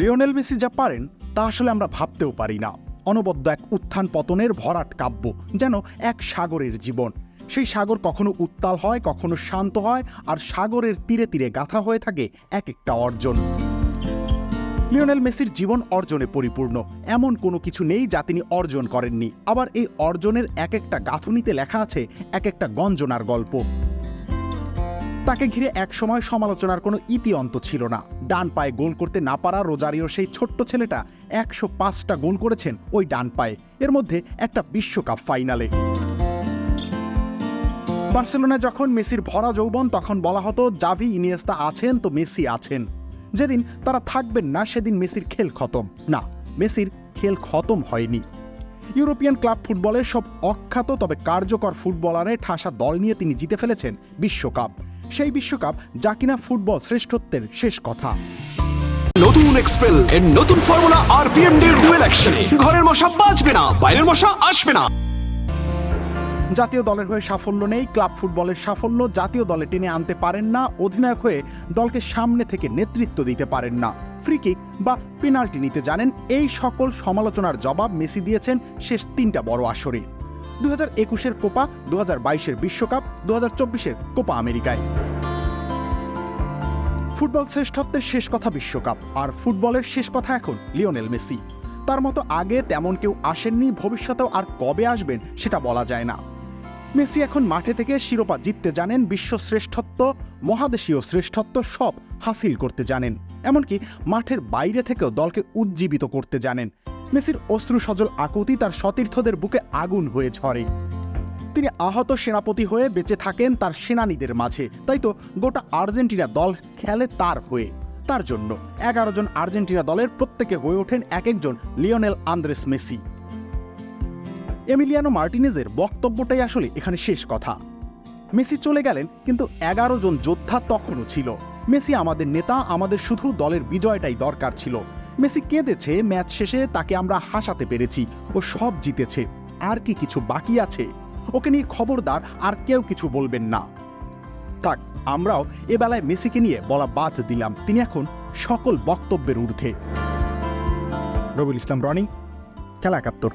Lionel Messi যা পারেন তা আসলে আমরা ভাবতেও পারি না। অনবদ্য এক উত্থান পতনের ভরাট কাব্য, যেন এক সাগরের জীবন। সেই সাগর কখনো উত্তাল হয়, কখনো শান্ত হয়, আর সাগরের তীরে তীরে গাঁথা হয়ে থাকে এক একটা অর্জন। লিওনেল মেসির জীবন অর্জনে পরিপূর্ণ। এমন কোনো কিছু নেই যা তিনি অর্জন করেননি। আবার এই অর্জনের এক একটা গাঁথুনিতে লেখা আছে এক একটা গঞ্জনার গল্প। তাকে ঘিরে একসময় সমালোচনার কোনো ইতি অন্ত ছিল না। ডান পায়ে গোল করতে না পারা রোজারিওর সেই ছোট্ট ছেলেটা 105টা গোল করেছেন ওই ডান পায়ে, এর মধ্যে একটা বিশ্বকাপ ফাইনালে। বার্সেলোনায় যখন মেসির ভরা যৌবন, তখন বলা হতো জাভি ইনিয়েস্তা আছেন তো মেসি আছেন। যেদিন তারা থাকবেন না সেদিন মেসির খেল খতম। না, মেসির খেল খতম হয়নি। ইউরোপিয়ান ক্লাব ফুটবলের সব অখ্যাত তবে কার্যকর ফুটবলারের ঠাসা দল নিয়ে তিনি জিতে ফেলেছেন বিশ্বকাপ। সেই বিশ্বকাপ যা কিনা ফুটবল শ্রেষ্ঠত্বের শেষ কথা। নতুন এক্সপেল এর নতুন ফর্মুলা আরপিএম এর ডুয়েল অ্যাকশনে ঘরের মশা বাঁচবে না, বাইরের মশা আসবে না। জাতীয় দলের হয়ে সাফল্য নেই, ক্লাব ফুটবলের সাফল্য জাতীয় দলে টেনে আনতে পারেন না, অধিনায়ক হয়ে দলকে সামনে থেকে নেতৃত্ব দিতে পারেন না, ফ্রি কিক বা পেনাল্টি নিতে জানেন, এই সকল সমালোচনার জবাব মেসি দিয়েছেন শেষ 3টা বড় আসরে। 2021-এর কোপা, 2022-এর বিশ্বকাপ, 2024-এর কোপা আমেরিকায়। ফুটবল শ্রেষ্ঠত্বের শেষ কথা বিশ্বকাপ, আর ফুটবলের শেষ কথা এখন লিওনেল মেসি। তার মতো আগে তেমন কেউ আসেননি, ভবিষ্যতেও আর কবে আসবেন সেটা বলা যায় না। মেসি এখন মাঠে থেকে শিরোপা জিততে জানেন, বিশ্ব শ্রেষ্ঠত্ব, মহাদেশীয় শ্রেষ্ঠত্ব সব হাসিল করতে জানেন, এমনকি মাঠের বাইরে থেকেও দলকে উজ্জীবিত করতে জানেন। মেসির অশ্রু সজল আকুতি তার সতীর্থদের বুকে আগুন হয়ে ঝরে। তিনি আহত সেনাপতি হয়ে বেঁচে থাকেন তার সেনানীদের মাঝে, তাই তো গোটা আর্জেন্টিনা দল খেলে তার হয়ে। তার জন্য 11 জন আর্জেন্টিনা দলের প্রত্যেকে হয়ে ওঠেন এক একজন লিওনেল আন্দ্রেস মেসি। এমিলিয়ানো মার্টিনেজের বক্তব্যটাই আসলে এখানে শেষ কথা। মেসি চলে গেলেন, কিন্তু 11 জন যোদ্ধা তখনও ছিল। মেসি আমাদের নেতা, আমাদের শুধু দলের বিজয়টাই দরকার ছিল। মেসি কেঁদেছে ম্যাচ শেষে, তাকে আমরা হাসাতে পেরেছি, ও সব জিতেছে। আর কি কিছু বাকি আছে? ওকে নিয়ে খবরদার আর কেউ কিছু বলবেন না। থাক, আমরাও এ বেলায় মেসিকে নিয়ে বলা বাদ দিলাম। তিনি এখন সকল বক্তব্যের ঊর্ধ্বে। রবিউল ইসলাম রনি, খেলা 71।